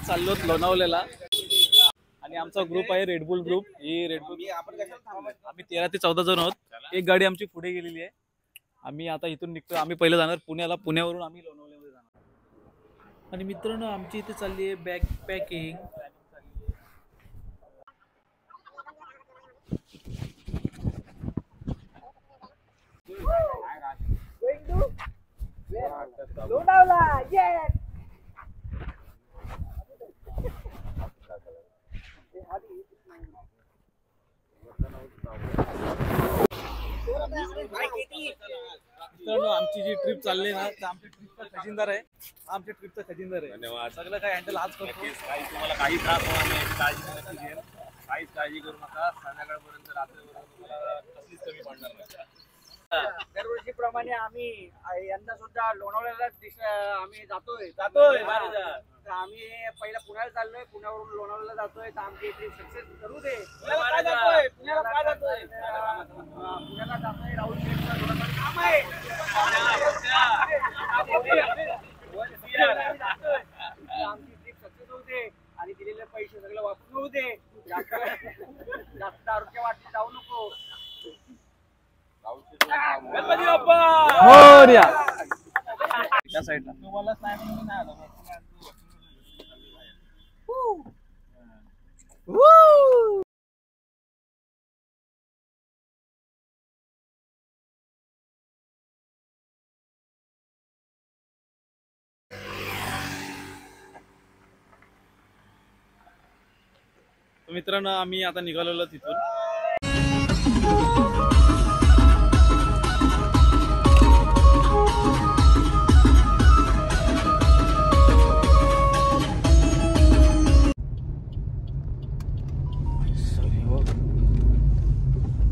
चाललो लोणावळ्याला आणि आमचा ग्रुप आहे रेडबुल ग्रुप। ही रेडबुल आम्ही 13 ते 14 जण आहोत। एक गाडी आमची पुढे गेलेली आहे। आम्ही आता इथून निघतो। आम्ही पहिले जाणार पुण्याला, पुण्यावरून आम्ही लोणावळ्यामध्ये जाणार। आणि मित्रांनो आमची इथे चालली आहे बॅग पॅकिंग। लोणावळा येस। मित्रांनो आमची जी ट्रिप चालली ना, तर आमच्या ट्रिपचा खजिनदार आहे। आमच्या ट्रिपचा खजिनदार आहे। धन्यवाद। सगळं काय हँडल आज करतो। काही तुम्हाला काही त्रास होणार नाही, काळजी नक्की घेईल। काहीच काळजी करू नका। संध्याकाळपर्यंत रात्रीपर्यंत तुम्हाला कसलीच कमी पडणार नाही। दरवर्षीप्रमाणे आम्ही यंदा सुद्धा लोणावळ्याला आम्ही जातोय। आम्ही पहिला पुण्याला चाललोय, पुण्यावरून लोणावळ्याला जातोय। तर आमची ट्रिप सक्सेस करू दे। पुण्याला जातोय राहुल शेठचं काम आहे। आमची ट्रिप सक्सेस होऊ दे आणि दिलेले पैसे सगळे वापरून होऊ दे। जास्त आरोग्य वाटले जाऊ नको। गणपती बाप्पा मोरया। त्या साईडला तुम्हाला सांगितलं नाही आलं। मित्रांनो आम्ही आता निघालेलो तिथून।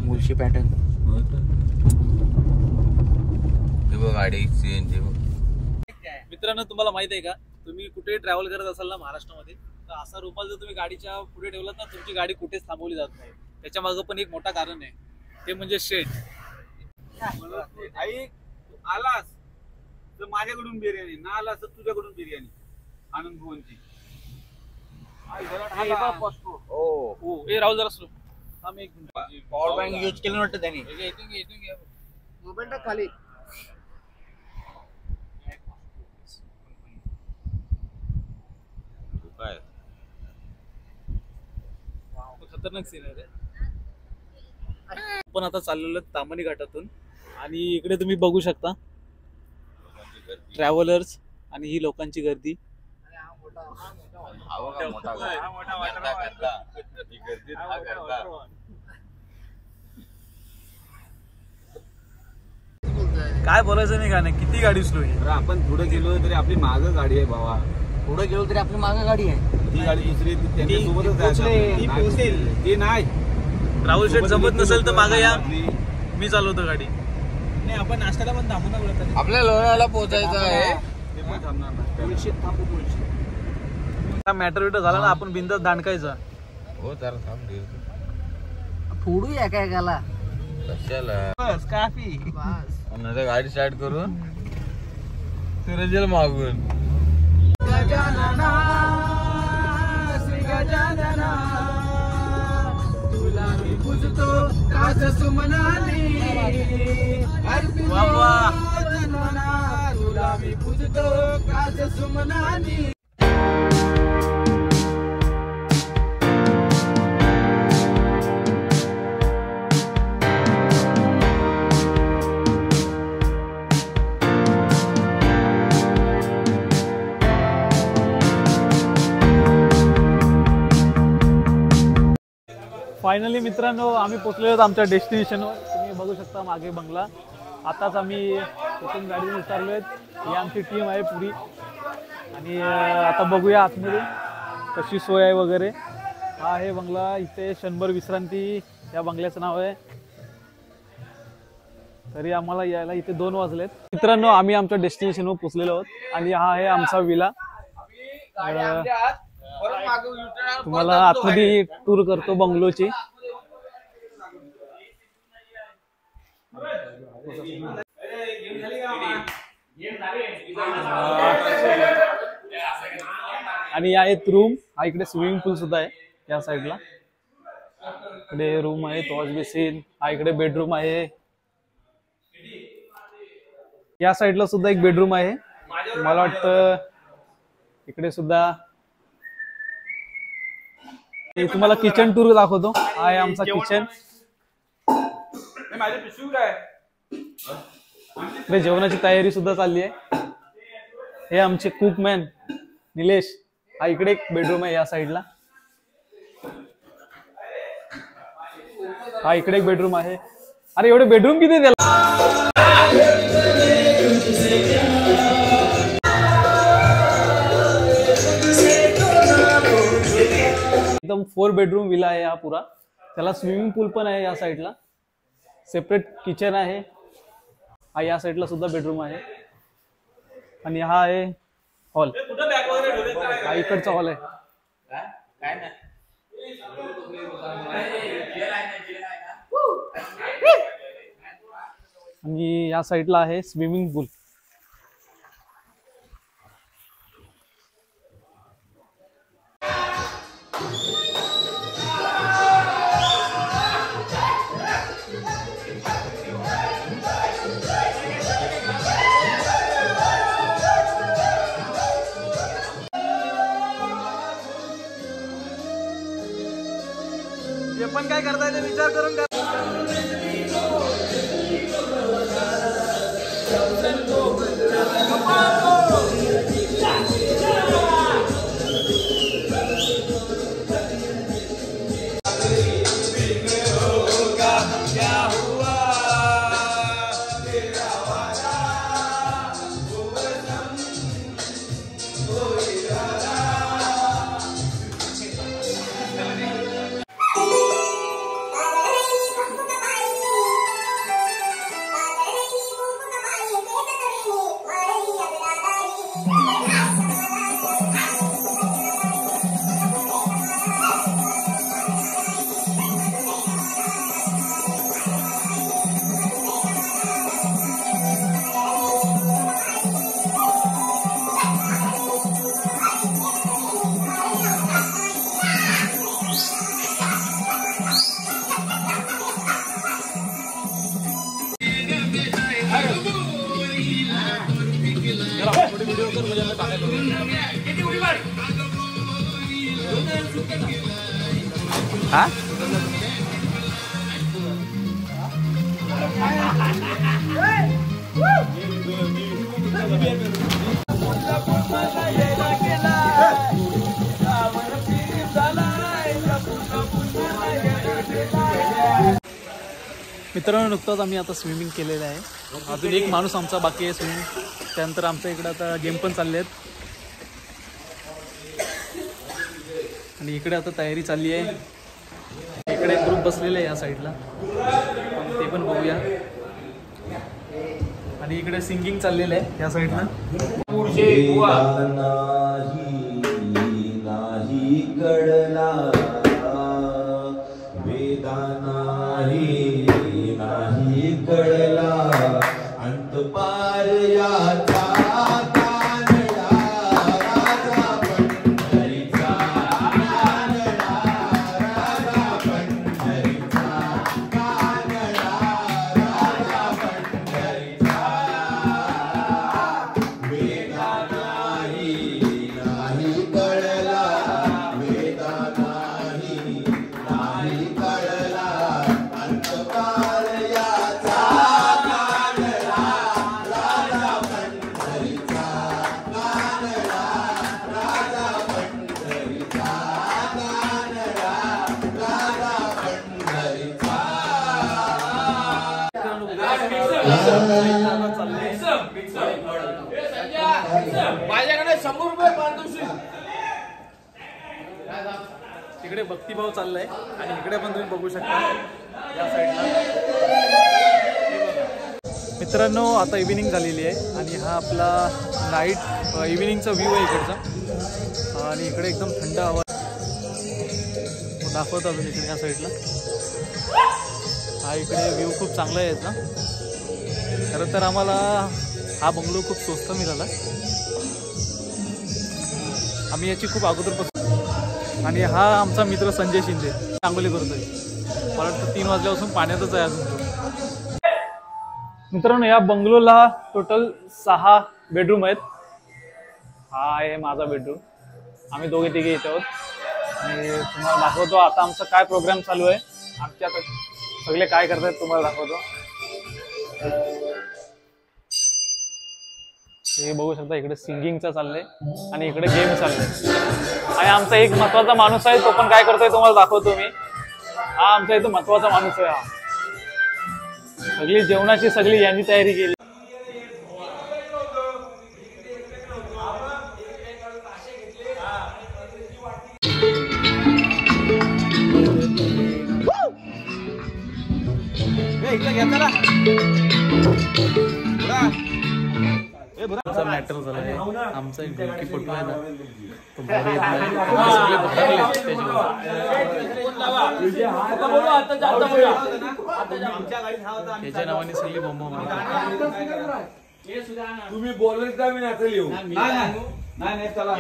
मुळशी पॅटर्न गाडी चेंज। मित्रांनो तुम्हाला माहित आहे का, तुम्ही कुठे ट्रॅव्हल करत असाल ना महाराष्ट्रामध्ये, तर असा रुमाल जर तुम्ही गाडीच्या पुढे ठेवलात ना, तुमची गाडी कुठेच थांबवली जात नाही। त्याच्या मागे पण एक मोठा कारण आहे, ते म्हणजे शेड। आई आलास तर माझ्याकडून बिर्याणी, ना आलास तर तुझ्याकडून बिर्याणी। आनंद भुवनची हो हे राहुल जरा स्लो आम्ही एक मिनिट। पॉवर बँक यूज केलं वाटतं त्याने। मोबाईल टाक खाली। काय खतरनाक सीन आहे रे। पण आता चाललेलो तामणी घाटातून आणि इकडे तुम्ही बघू शकता ट्रॅव्हलर्स आणि ही लोकांची गर्दी। काय बोलायचं नाही, काय नाही, किती गाडी स्लो आहे। आपण पुढे गेलो तरी आपली माग गाडी आहे बाबा। पुढे गेलो तरी आपली मागे गाडी आहे। ती गाडी दुसरी त्यांच्यासोबतच जायचं। ती पोहोचेल ती नाही। राहुल शेठ जमत नसेल तर मागे या, मी चालवतो गाडी। नाही आपण नाश्त्याला पण थांबू ना। आपल्या लोणावळ्याला पोहोचायचं आहे। ते पण थांबणार नाही। मॅटर विटर झाला ना, आपण बिंदास दांडकायचा। हो जरा थांब दे। फोडूया काय गाला कशाला बस काफी। नाही गाडी स्टार्ट करून सूरजला मागून। गजानना श्री गजानना तुला मी पूजतो काज सुमनानी। तुला मी पूजतो काज सुमनानी। फायनली मित्रांनो आम्ही पोहोचलेलो आहोत आमच्या डेस्टिनेशनवर। तुम्ही बघू शकता मागे बंगला। आताच आम्ही इथून गाडीने उतरलोय। ही आमची टीम आहे पुरी आणि आता बघूया आतमध्ये कशी सोय आहे वगैरे। हा आहे बंगला, इथे क्षणभर विश्रांती या बंगल्याचं नाव आहे। तरी आम्हाला यायला इथे 2 वाजलेत। मित्रांनो आम्ही आमच्या डेस्टिनेशनवर पोहोचलेलो आहोत आणि हा आहे आमचा विला। तुम्हाला आतमध्ये टूर करतो बंगलोची। आणि आहेत रूम. हा इकडे स्विमिंग पूल सुद्धा आहे या साईडला. इकडे रूम आहे, वॉश बेसिन. हा इकडे बेडरूम आहे. या साईडला सुद्धा एक बेडरूम आहे. मला वाटतं इकडे सुद्धा. तुम्हाला किचन टूर दाखवतो. हा आहे आमचा किचन. माझे पिशवी काय इकडे जेवणाची तयारी सुद्धा चालली आहे. हे आमचे कुकमॅन निलेश. हा इकडे एक बेडरूम आहे या साईडला. हा इकडे एक बेडरूम आहे. अरे एवढे बेडरूम किती त्याला. एकदम 4 बेडरूम विला आहे हा पुरा. त्याला स्विमिंग पूल पण आहे या साईडला. सेपरेट किचन आहे. हा या साईडला सुद्धा बेडरूम आहे. आणि हा आहे हॉल. हा इकडचा हॉल आहे. आणि या साईडला आहे स्विमिंग पूल. ते पण काय करताय ते विचार करून कर. हा मित्रांनो, नुकताच आम्ही आता स्विमिंग केलेलं आहे. अजून एक माणूस आमचा बाकी आहे स्विमिंग. त्यानंतर आमच्या इकडे आता गेम पण चालले आहेत. आणि इकडे आता तयारी चालली आहे. इकडे ग्रुप बसलेले आहे या साईडला, ते पण बघूया. आणि इकडे सिंगिंग चाललेलं आहे या साईडला. नाही कळला वेदानाही नाही कळला अंत पार याचा माझ्याकडे 100 रुपये पारितोषिक. तिकडे भक्तिभाव चाललाय आणि इकडे पण तुम्ही बघू शकता या साईडला. मित्रांनो, आता इव्हिनिंग झालेली आहे आणि हा आपला नाईट इव्हिनिंगचा व्ह्यू आहे इकडचा. आणि इकडे एकदम थंड हवा दाखवत अजून इकडे या साईडला. हा इकडे व्ह्यू खूप चांगला आहे याचा. खरं तर आम्हाला हा बंगलो खूप स्वस्त मिळाला. आम्ही याची खूप अगोदरपासून, आणि हा आमचा मित्र संजय शिंदे रांगोली करतोय. मला वाटतं 3 वाजल्यापासून पाण्यातच आहे अजून तो. मित्रांनो, या बंगलोला टोटल 6 बेडरूम आहेत. हा आहे माझा बेडरूम. आम्ही दोघे तिघे इथे आहोत आणि तुम्हाला दाखवतो आता आमचा काय प्रोग्राम चालू आहे. आमच्या सगळे काय करतात तुम्हाला दाखवतो. हे बघू शकता, इकडे सिंगिंगचं चाललंय आणि इकडे गेम चाललंय. आणि आमचा एक महत्वाचा माणूस आहे, तो पण काय करतोय तुम्हाला दाखवतो मी. हा आमचा इथं महत्वाचा माणूस आहे. हा सगळी जेवणाची सगळी यांनी तयारी केली. आमचा मॅटर झाला आहे. आमचा एक ढोलकीपटू आहे ना, तो बाहेर येत नाही. सगळे भटकले त्याच्या नावाने सगळी बोंब मारतात. तुम्ही बोलले का मी आता लिहू नाही चला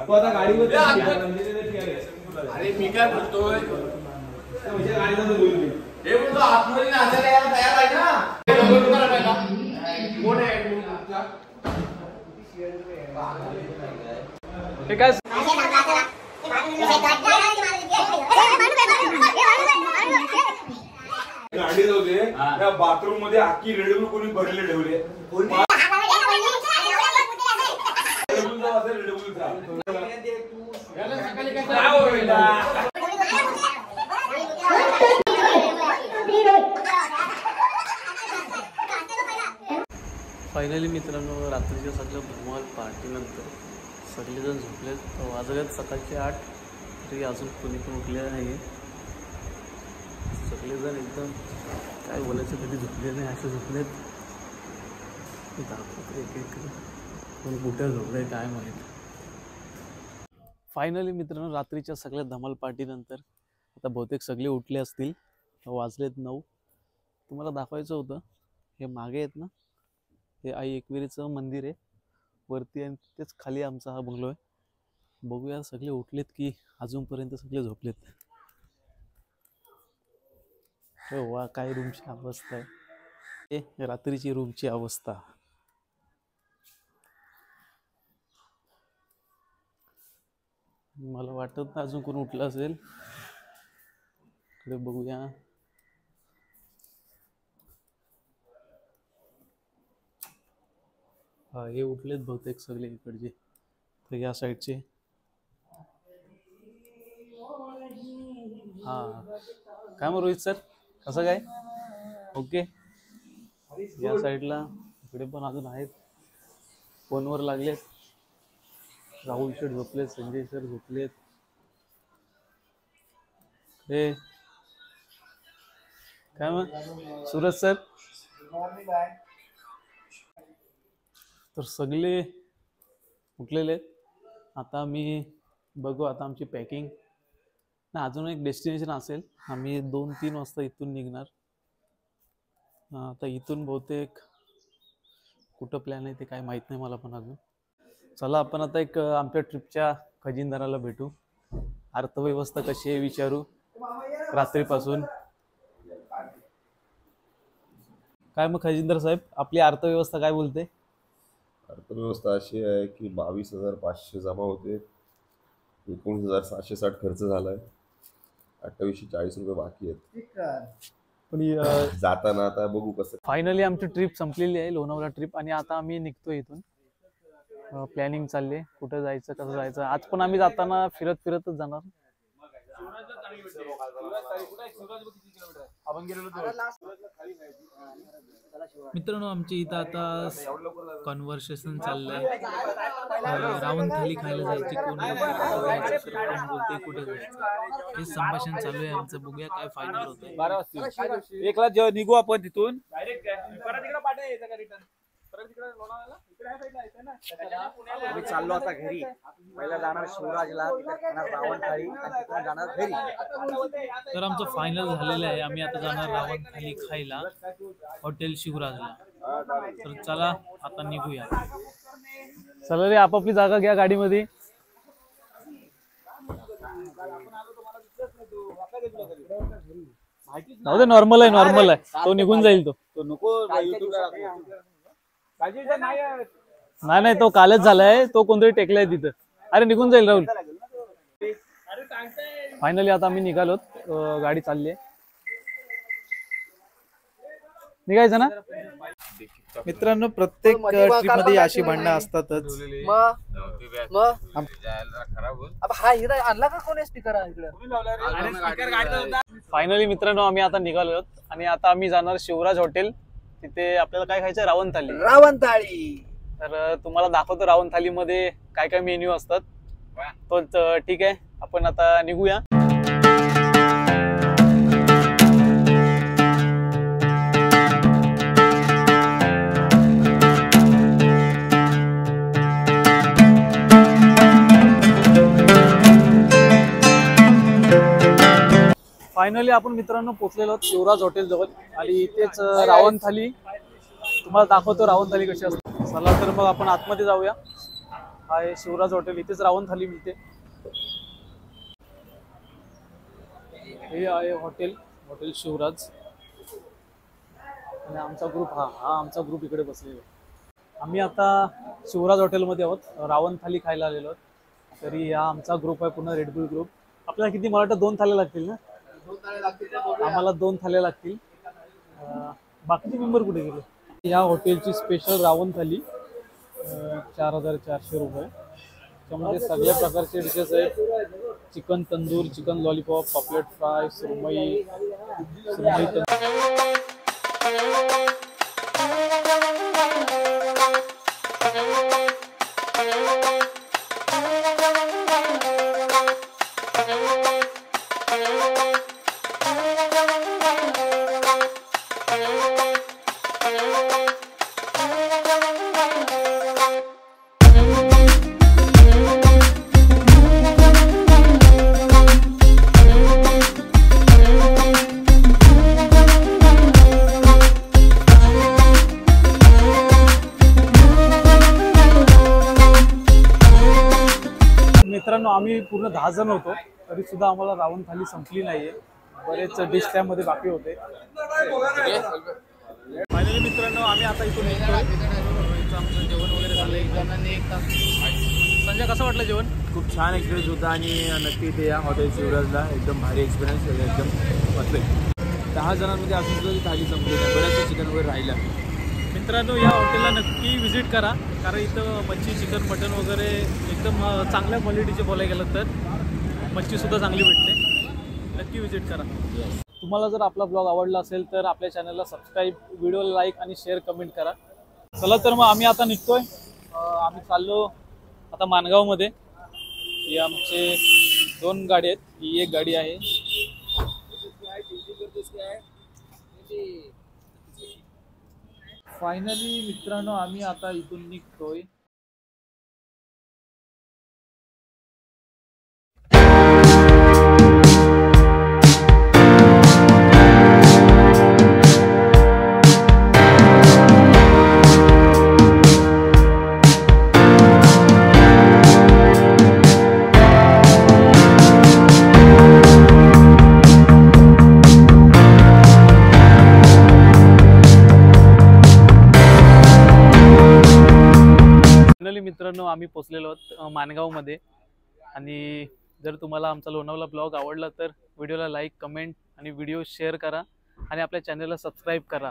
तो आता गाडीवर. अरे मी काय बोलतोय गाडीवर बोलू. हे बोलतो आतमध्ये नाचायला यायला तयार आहे ना. कोण आहे हे काय गाडी लावली त्या बाथरूम मध्ये आखी रेडबुल कोणी भरले ठेवले. फायनली मित्रांनो, रात्रीच्या सगळं धमाल पार्टीनंतर सगळेजण झोपलेत. वाजल्यात सकाळचे 8 तरी अजून कोणी पण उठलेलं नाही. सगळेजण एकदम काय बोलायचं कधी झोपले नाही असे झोपलेत. दाखवतो एक एक कोण कुठे झोपले काय माहीत. फायनली मित्रांनो, रात्रीच्या सगळ्या धमाल पार्टीनंतर आता बहुतेक सगळे उठले असतील. वाजलेत 9. तुम्हाला दाखवायचं होतं, हे मागे आहेत ना, हे आई एकविरीचं मंदिर आहे वरती, आणि तेच खाली आमचा हा बंगलो आहे. बघूया सगळे उठलेत की अजूनपर्यंत सगळे झोपलेत. वा, काय रूमची अवस्था आहे. हे रात्रीची रूमची अवस्था. मला वाटत नाही अजून कोण उठलं असेल. इकडे बघूया. हा, हे उठलेत बहुतेक सगळे इकडचे. तर या साईडचे हा काय मग रोहित सर, कसं काय? ओके. या साईडला इकडे पण अजून आहेत, फोनवर लागलेत. राहुल शेठ झोपलेत, संजय सर झोपलेत. हे काय मग सूरज सर, तर सगळे उठलेले आहेत. आता आम्ही बघू, आता आमची पॅकिंग ना, अजून एक डेस्टिनेशन असेल. आम्ही 2-3 वाजता इथून निघणार. आता इथून बहुतेक कुठं प्लॅन आहे ते काय माहीत नाही मला पण अजून. चला आपण आता एक आमच्या ट्रिपच्या खजिनदाराला भेटू, अर्थव्यवस्था कशी आहे विचारू रात्रीपासून. काय मग खजिनदार साहेब, आपली अर्थव्यवस्था काय बोलते? अर्थव्यवस्था अशी आहे की 22,500 जमा होते, 19,760 खर्च झालाय, 2840 रुपये बाकी आहेत. पण जाताना आता बघू कसं. फायनली आमची ट्रिप संपलेली आहे, लोणावळा ट्रिप, आणि आता आम्ही निघतोय इथून. प्लॅनिंग चालली आहे कुठं जायचं, कसं जायचं. आज पण आम्ही जाताना फिरत फिरतच जाणार. मित्रांनो, आमच्या इथं आता कन्व्हर्सेशन चाललंय. रावण थाली खायला जायची, कोण बोलते कुठे जायचं, हे संभाषण चालू आहे आमचं. बघूया काय फायनल होतंय. 12 वाजता 1 ला निघू आपण तिथून. आम्ही चाललो आता घरी. पहिला जाणार शिवराजला, तिथे खाणार रावण थाळी, आणि तिथून जाणार घरी. तर आमचं फायनल झालेलं आहे. आम्ही आता जाणार रावण थाली खायला हॉटेल शिवराजला. तर चला आता निघूया. चला रे, आपापली जागा घ्या गाडीमध्ये. जाऊ दे, नॉर्मल आहे तो निघून जाईल. तो नको कालच्या युट्यूबला दिवसात नाही. नाही तो कालच झालाय. तो कोणतरी टेकलाय तिथं. अरे निघून जाईल राहुल. फायनली आता आम्ही निघालो. गाडी चालली आहे. निघायचं ना मित्रांनो. प्रत्येक ट्रिप मध्ये अशी भांडणं असतातच. हा हिरा आणला का कोणी स्पीकर इकडे? फायनली मित्रांनो आम्ही आता निघालो आणि आता आम्ही जाणार शिवराज हॉटेल. तिथे आपल्याला काय खायचं, रावण थाली. रावण थाळी. तर तुम्हाला दाखवतो रावण थाली मध्ये काय काय मेन्यू असतात. तोच ठीक आहे, आपण आता निघूया. फायनली आपण मित्रांनो पोहोचलेलो आहोत शिवराज हॉटेल जवळ आणि इथेच रावण थाली तुम्हाला दाखवतो. रावण थाली कशी असते. चला तर मग आपण आतमध्ये जाऊया. आहे शिवराज हॉटेल. इथेच रावण थाली मिळते. हे आहे हॉटेल शिवराज आणि आमचा ग्रुप हा आमचा ग्रुप इकडे बसलेला आहे. आम्ही आता शिवराज हॉटेलमध्ये आहोत. रावण थाली खायला आलेलो आहोत. तरी हा आमचा ग्रुप आहे पूर्ण रेडबुल ग्रुप. आपल्याला किती, मला वाटतं 2 थाल्या लागतील ना. आम्हाला 2 थाल्या लागतील. बाकीचे मेंबर कुठे गेले. या हॉटेलची स्पेशल रावण थाली 4400 रुपये. त्यामध्ये सगळ्या प्रकारचे डिशेस आहेत. चिकन तंदूर, चिकन लॉलीपॉप, पॉपलेट फ्राय, सुरमई मित्रांनो. आम्ही पूर्ण 10 जण होतो. तरी सुद्धा आम्हाला रावण थाली संपली नाहीये. बरेच डिश त्यामध्ये बाकी होते. फायनली मित्रांनो आम्ही आता इथून निघतोय. आमचं जेवण वगैरे झालंय. संजय कसं वाटलं जेवण? खूप छान एक्सपिरियन्स होता आणि नक्की इथे या हॉटेल शिवराजला एकदम भारी एक्सपिरियन्स. एकदम वाटलं 10 जणांमध्ये असून सुद्धा ती थाली संपली नाही. बऱ्याचशा चिकन वगैरे राहिला. मित्रांनो या हॉटेलला नक्की विजिट करा. कारण इथं मच्छी, चिकन, मटन वगैरे एकदम चांगल्या क्वालिटीचे बोलायला गेलं तर मच्छीसुद्धा चांगली भेटते. नक्की विजिट करा. तुम्हाला जर आपला ब्लॉग आवडला असेल तर आपल्या चॅनलला सबस्क्राईब, व्हिडिओला लाईक आणि शेअर, कमेंट करा. चला तर मग आम्ही आता निघतोय. आम्ही चाललो आता माणगावमध्ये. ही आमचे 2 गाडी आहेत. ही एक गाडी आहे. फायनली मित्रांनो आम्ही आता इथून निघतोय. मित्रांनो आम्ही पोहोचलेलो आहोत माणगावमध्ये. आणि जर तुम्हाला आमचा लोणावळा ब्लॉग आवडला तर व्हिडिओला लाईक, कमेंट आणि व्हिडिओ शेअर करा आणि आपल्या चॅनलला सबस्क्राईब करा.